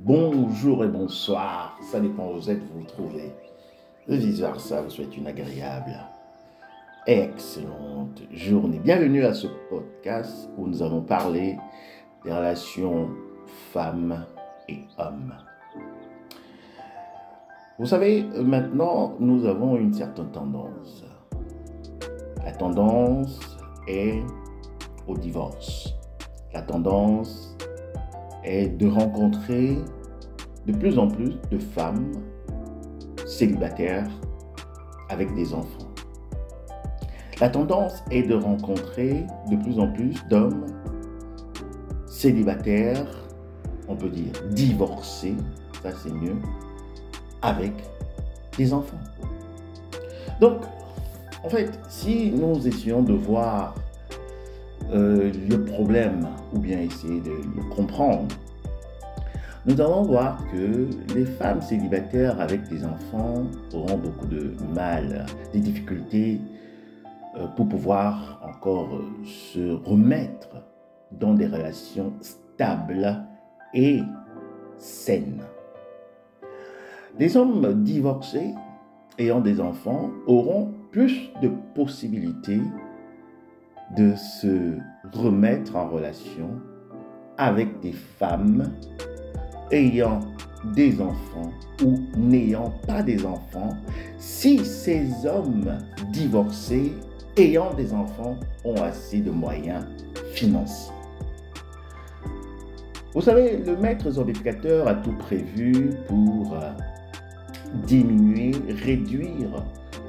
bonjour et bonsoir, ça dépend où vous êtes, vous vous trouvez. De vice-versa, vous souhaite une agréable, excellente journée. Bienvenue à ce podcast où nous allons parler des relations femmes et hommes. Vous savez, maintenant, nous avons une certaine tendance. La tendance est au divorce. La tendance est de rencontrer de plus en plus de femmes célibataires avec des enfants. La tendance est de rencontrer de plus en plus d'hommes célibataires, on peut dire divorcés, ça c'est mieux, avec des enfants. Donc, en fait, si nous essayons de voir le problème, ou bien essayer de le comprendre, nous allons voir que les femmes célibataires avec des enfants auront beaucoup de mal, des difficultés pour pouvoir encore se remettre dans des relations stables et saines. Les hommes divorcés ayant des enfants auront plus de possibilités de se remettre en relation avec des femmes ayant des enfants ou n'ayant pas des enfants, si ces hommes divorcés ayant des enfants ont assez de moyens financiers. Vous savez, le maître zombificateur a tout prévu pour diminuer, réduire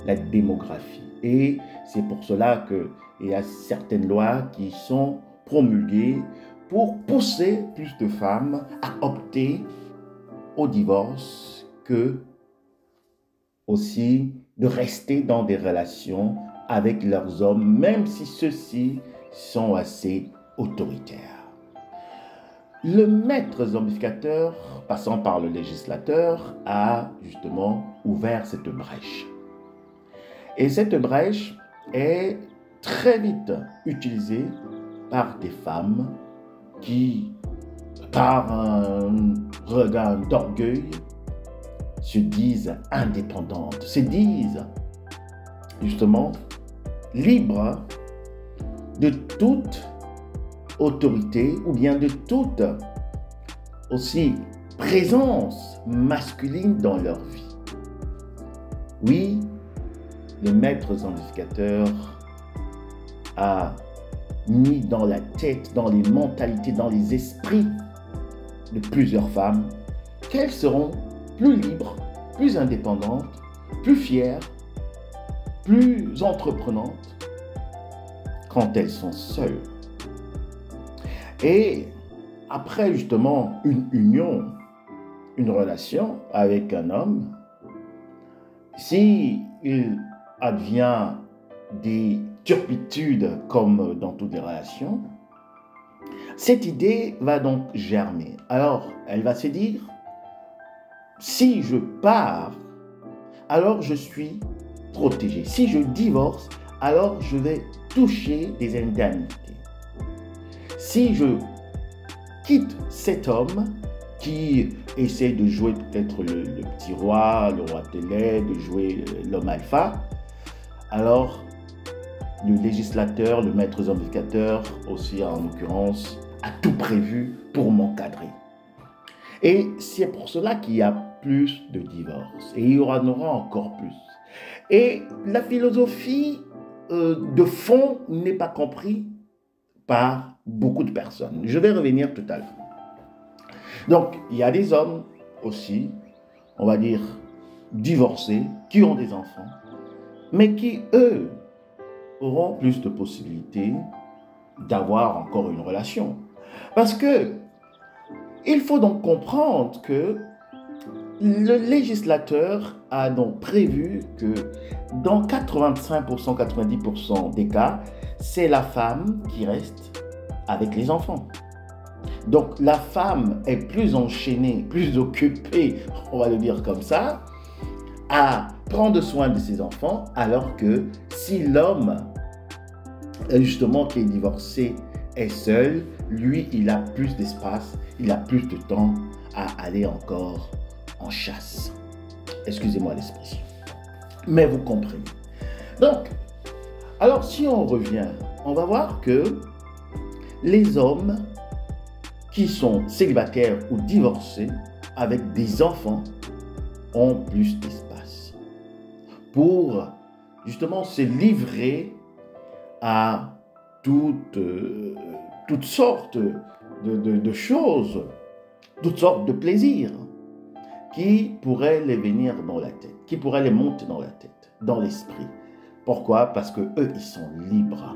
la démographie. Et c'est pour cela qu'il y a certaines lois qui sont promulguées pour pousser plus de femmes à opter au divorce que aussi de rester dans des relations avec leurs hommes, même si ceux-ci sont assez autoritaires. Le maître zombificateur, passant par le législateur, a justement ouvert cette brèche. Et cette brèche est très vite utilisée par des femmes qui, par un regard d'orgueil, se disent indépendantes, se disent justement libres de toute autorité ou bien de toute aussi présence masculine dans leur vie. Oui, le maître zombificateur a mis dans la tête, dans les mentalités, dans les esprits de plusieurs femmes qu'elles seront plus libres, plus indépendantes, plus fières, plus entreprenantes quand elles sont seules. Et après justement une union, une relation avec un homme, si il advient des turpitudes comme dans toutes les relations, cette idée va donc germer. Alors, elle va se dire, si je pars, alors je suis protégé. Si je divorce, alors je vais toucher des indemnités. Si je quitte cet homme qui essaie de jouer peut-être le petit roi, le roi télé, de jouer l'homme alpha, alors le législateur, le maître zombificateur aussi en l'occurrence, a tout prévu pour m'encadrer. Et c'est pour cela qu'il y a plus de divorces. Et il y en aura encore plus. Et la philosophie de fond n'est pas comprise par beaucoup de personnes. Je vais revenir tout à l'heure. Donc, il y a des hommes aussi, on va dire, divorcés, qui ont des enfants, mais qui, eux, auront plus de possibilités d'avoir encore une relation. Parce que il faut donc comprendre que le législateur a donc prévu que dans 85%, 90% des cas, c'est la femme qui reste avec les enfants. Donc la femme est plus enchaînée, plus occupée, on va le dire comme ça, à prendre soin de ses enfants, alors que si l'homme, justement, qui est divorcé, est seul, lui, il a plus d'espace, il a plus de temps à aller encore en chasse. Excusez-moi l'expression. Mais vous comprenez. Donc, alors si on revient, on va voir que les hommes qui sont célibataires ou divorcés avec des enfants ont plus d'espace pour justement se livrer à toutes sortes de choses, toutes sortes de plaisirs qui pourraient les venir dans la tête, qui pourraient les monter dans la tête, dans l'esprit. Pourquoi? Parce que eux, ils sont libres.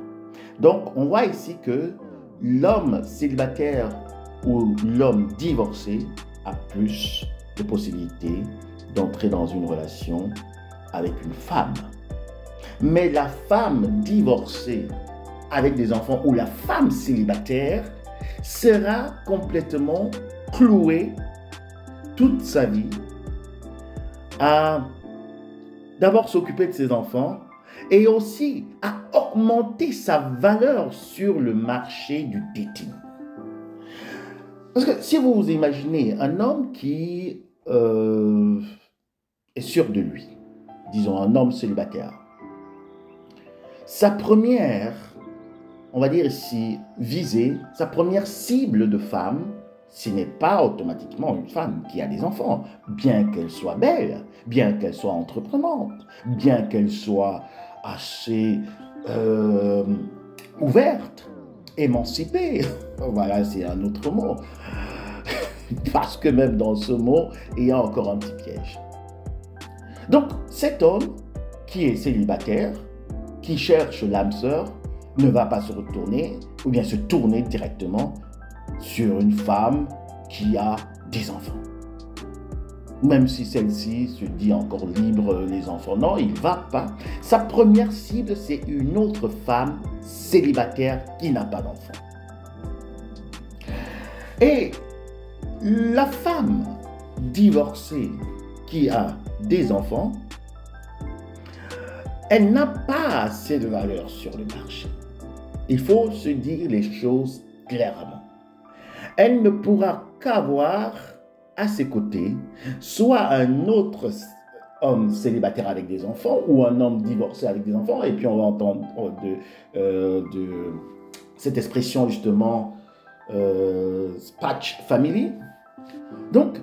Donc, on voit ici que l'homme célibataire ou l'homme divorcé a plus de possibilités d'entrer dans une relation avec une femme. Mais la femme divorcée avec des enfants ou la femme célibataire sera complètement clouée toute sa vie à d'abord s'occuper de ses enfants et aussi à augmenter sa valeur sur le marché du dating. Parce que si vous vous imaginez un homme qui est sûr de lui, disons un homme célibataire, sa première, on va dire ici, visée, sa première cible de femme, ce n'est pas automatiquement une femme qui a des enfants, bien qu'elle soit belle, bien qu'elle soit entreprenante, bien qu'elle soit assez ouverte, émancipée. Voilà, c'est un autre mot. Parce que même dans ce mot, il y a encore un petit piège. Donc, cet homme qui est célibataire, qui cherche l'âme sœur, ne va pas se retourner ou bien se tourner directement sur une femme qui a des enfants. Même si celle-ci se dit encore libre, les enfants, non, il ne va pas. Sa première cible, c'est une autre femme célibataire qui n'a pas d'enfants. Et la femme divorcée qui a des enfants, elle n'a pas assez de valeur sur le marché. Il faut se dire les choses clairement. Elle ne pourra qu'avoir à ses côtés soit un autre homme célibataire avec des enfants ou un homme divorcé avec des enfants. Et puis on va entendre de cette expression justement patch family. Donc,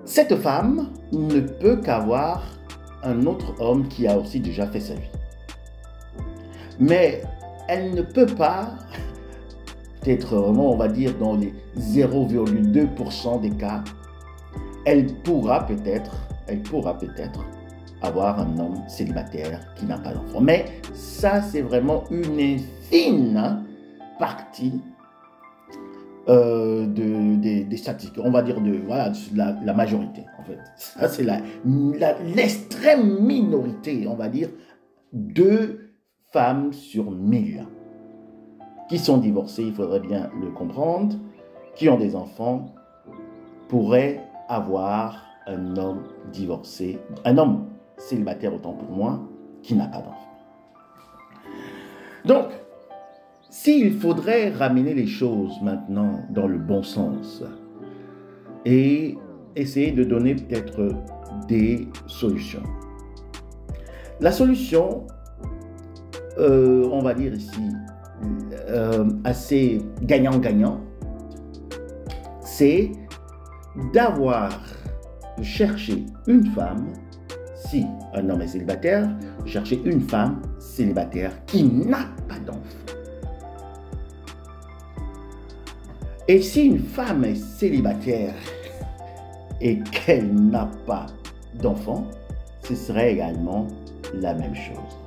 cette femme ne peut qu'avoir un autre homme qui a aussi déjà fait sa vie. Mais elle ne peut pas, peut-être vraiment, on va dire, dans les 0,2% des cas, elle pourra peut-être avoir un homme célibataire qui n'a pas d'enfant. Mais ça, c'est vraiment une infime partie des statistiques, on va dire la majorité en fait. Ça c'est l'extrême minorité, on va dire, 2 femmes sur 1000 qui sont divorcées, il faudrait bien le comprendre, qui ont des enfants, pourraient avoir un homme divorcé, un homme célibataire autant pour moi, qui n'a pas d'enfant. Donc, s'il faudrait ramener les choses maintenant dans le bon sens et essayer de donner peut-être des solutions. La solution, on va dire ici, assez gagnant-gagnant, c'est de chercher une femme, si un homme est célibataire, de chercher une femme célibataire qui n'a pas d'enfant. Et si une femme est célibataire et qu'elle n'a pas d'enfant, ce serait également la même chose.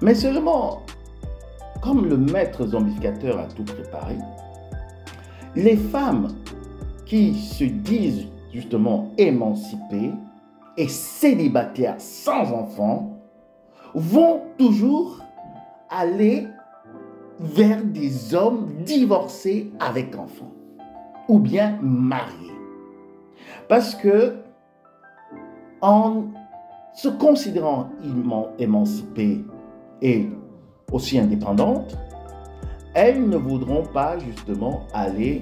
Mais seulement, comme le maître zombificateur a tout préparé, les femmes qui se disent justement émancipées et célibataires sans enfants vont toujours aller vers des hommes divorcés avec enfants ou bien mariés. Parce que en se considérant émancipée et aussi indépendante, elles ne voudront pas justement aller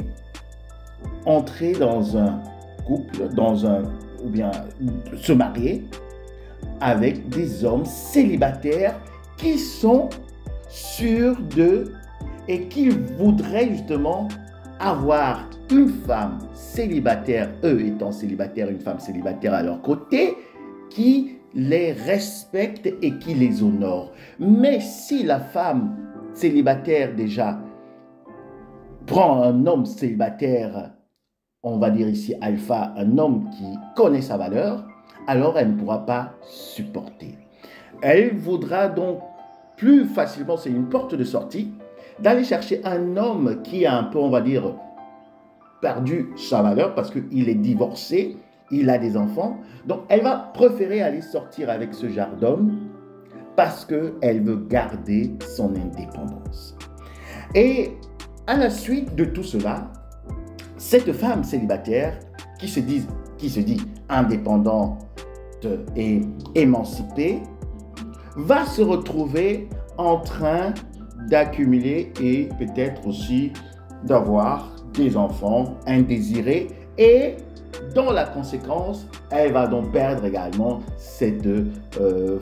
entrer dans un couple, ou bien se marier avec des hommes célibataires qui sont sûrs d'eux et qui voudraient justement avoir une femme célibataire, eux étant célibataires, une femme célibataire à leur côté, qui les respecte et qui les honore. Mais si la femme célibataire déjà prend un homme célibataire, on va dire ici alpha, un homme qui connaît sa valeur, alors elle ne pourra pas supporter. Elle voudra donc plus facilement, c'est une porte de sortie, d'aller chercher un homme qui a un peu, on va dire, perdu sa valeur parce qu'il est divorcé, il a des enfants. Donc, elle va préférer aller sortir avec ce genre d'homme parce qu'elle veut garder son indépendance. Et à la suite de tout cela, cette femme célibataire qui se dit indépendante et émancipée va se retrouver en train d'accumuler et peut-être aussi d'avoir des enfants indésirés et dans la conséquence, elle va donc perdre également cette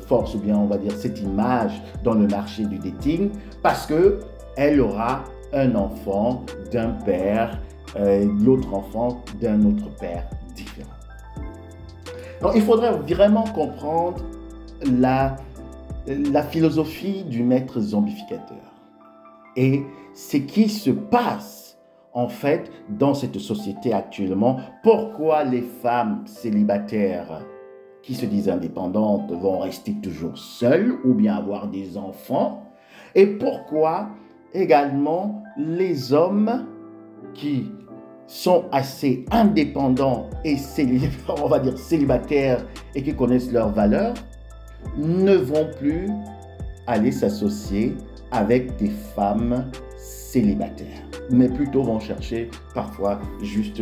force, ou bien on va dire cette image dans le marché du dating parce qu'elle aura un enfant d'un père, l'autre enfant d'un autre père différent. Donc il faudrait vraiment comprendre la philosophie du maître zombificateur et ce qui se passe en fait dans cette société actuellement. Pourquoi les femmes célibataires qui se disent indépendantes vont rester toujours seules ou bien avoir des enfants, et pourquoi également les hommes qui sont assez indépendants et on va dire célibataires et qui connaissent leurs valeurs ne vont plus aller s'associer avec des femmes célibataires, mais plutôt vont chercher parfois juste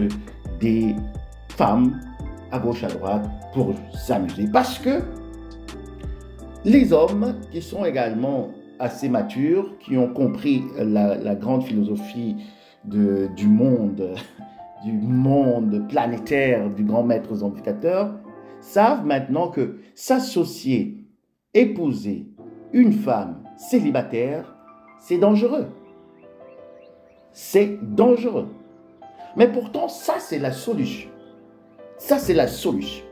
des femmes à gauche à droite pour s'amuser. Parce que les hommes qui sont également assez matures, qui ont compris la grande philosophie du monde planétaire du grand maître zombificateur, savent maintenant que s'associer, épouser une femme célibataire, c'est dangereux. C'est dangereux. Mais pourtant, ça, c'est la solution. Ça, c'est la solution.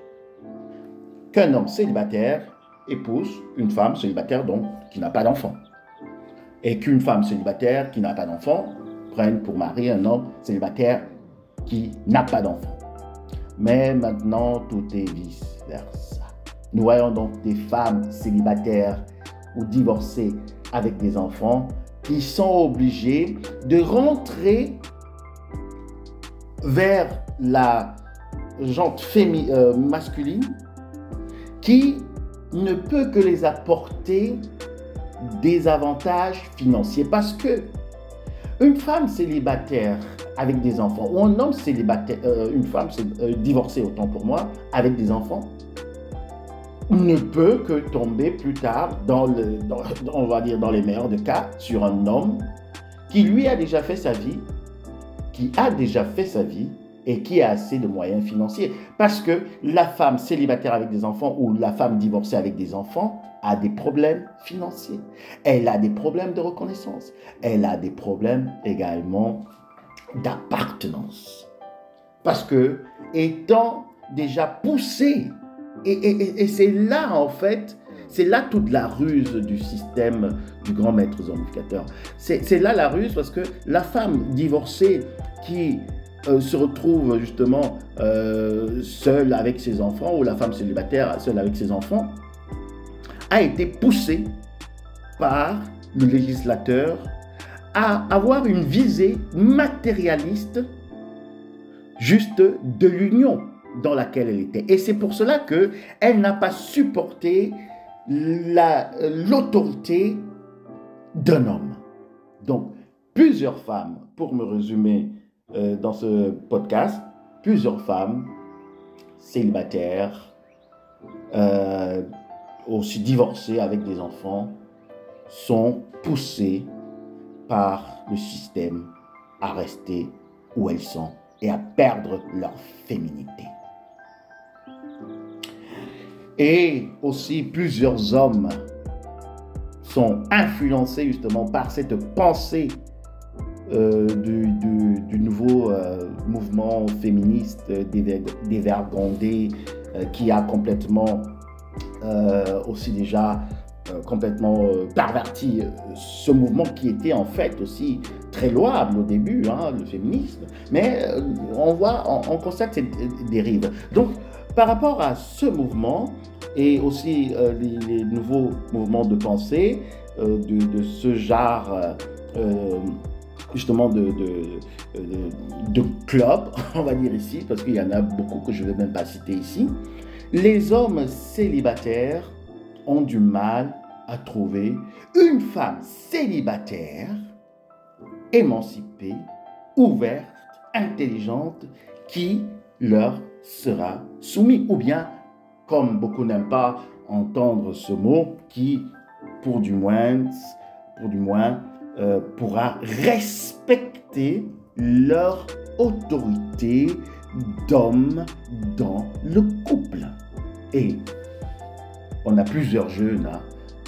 Qu'un homme célibataire épouse une femme célibataire donc qui n'a pas d'enfant. Et qu'une femme célibataire qui n'a pas d'enfant prenne pour mari un homme célibataire qui n'a pas d'enfant. Mais maintenant, tout est vice-versa. Nous voyons donc des femmes célibataires ou divorcées avec des enfants qui sont obligées de rentrer vers la jante masculine qui ne peut que les apporter des avantages financiers. Parce que une femme célibataire avec des enfants, ou un homme célibataire, une femme divorcée autant pour moi, avec des enfants, ne peut que tomber plus tard, on va dire dans les meilleurs des cas, sur un homme qui lui a déjà fait sa vie, et qui a assez de moyens financiers. Parce que la femme célibataire avec des enfants ou la femme divorcée avec des enfants a des problèmes financiers. Elle a des problèmes de reconnaissance. Elle a des problèmes également d'appartenance. Parce que, étant déjà poussée, et c'est là en fait, c'est là toute la ruse du système du grand maître zombificateur. C'est là la ruse parce que la femme divorcée qui se retrouve justement seule avec ses enfants, ou la femme célibataire seule avec ses enfants, a été poussée par le législateur à avoir une visée matérialiste juste de l'union dans laquelle elle était. Et c'est pour cela qu'elle n'a pas supporté l'autorité d'un homme. Donc, plusieurs femmes, pour me résumer dans ce podcast, plusieurs femmes célibataires, aussi divorcées avec des enfants, sont poussées par le système à rester où elles sont et à perdre leur féminité. Et aussi, plusieurs hommes sont influencés justement par cette pensée du nouveau mouvement féministe dévergondé qui a complètement aussi déjà complètement perverti ce mouvement qui était en fait aussi très louable au début, hein, le féminisme, mais on constate cette dérive. Donc, par rapport à ce mouvement et aussi les nouveaux mouvements de pensée de ce genre justement de club, on va dire ici, parce qu'il y en a beaucoup que je ne vais même pas citer ici, les hommes célibataires ont du mal à trouver une femme célibataire, émancipée, ouverte, intelligente, qui leur sera soumise. Ou bien, comme beaucoup n'aiment pas entendre ce mot, qui, pour du moins pourra respecter leur autorité d'homme dans le couple. Et on a plusieurs jeunes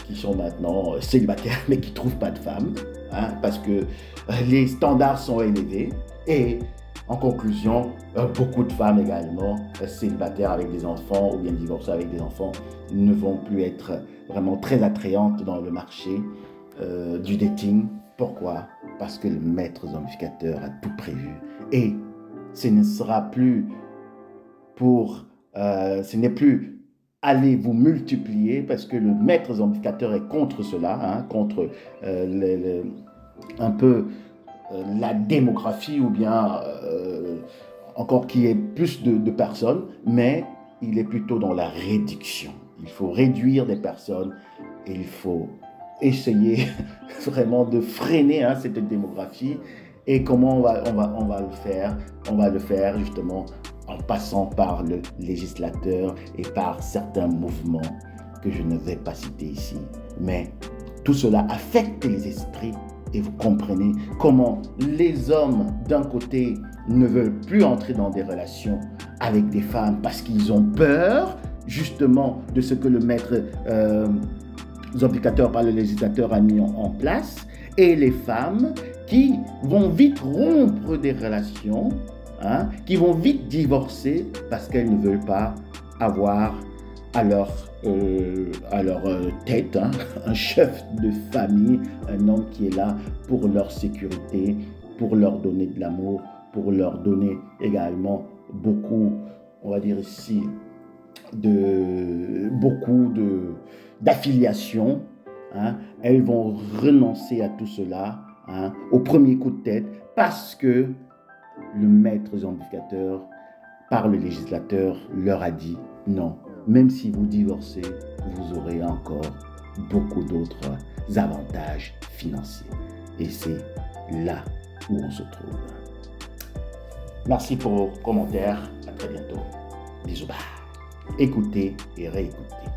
qui sont maintenant célibataires mais qui ne trouvent pas de femmes, parce que les standards sont élevés. Et en conclusion, beaucoup de femmes également célibataires avec des enfants ou bien divorcées avec des enfants ne vont plus être vraiment très attrayantes dans le marché du dating. Pourquoi? Parce que le maître zombificateur a tout prévu. Et ce ne sera plus ce n'est plus allez vous multiplier, parce que le maître zombificateur est contre cela, contre un peu la démographie, ou bien encore qu'il y ait plus de personnes, mais il est plutôt dans la réduction. Il faut réduire des personnes et il faut essayer vraiment de freiner cette démographie. Et comment on va le faire? On va le faire justement en passant par le législateur et par certains mouvements que je ne vais pas citer ici. Mais tout cela affecte les esprits et vous comprenez comment les hommes d'un côté ne veulent plus entrer dans des relations avec des femmes parce qu'ils ont peur justement de ce que le maître zombificateur par le législateur a mis en place, et les femmes qui vont vite rompre des relations, qui vont vite divorcer parce qu'elles ne veulent pas avoir à leur tête un chef de famille, un homme qui est là pour leur sécurité, pour leur donner de l'amour, pour leur donner également beaucoup, on va dire ici, d'affiliation. Elles vont renoncer à tout cela au premier coup de tête parce que le maître zombificateur, par le législateur, leur a dit non. Même si vous divorcez, vous aurez encore beaucoup d'autres avantages financiers. Et c'est là où on se trouve. Merci pour vos commentaires. À très bientôt. Bisous. Écoutez et réécoutez.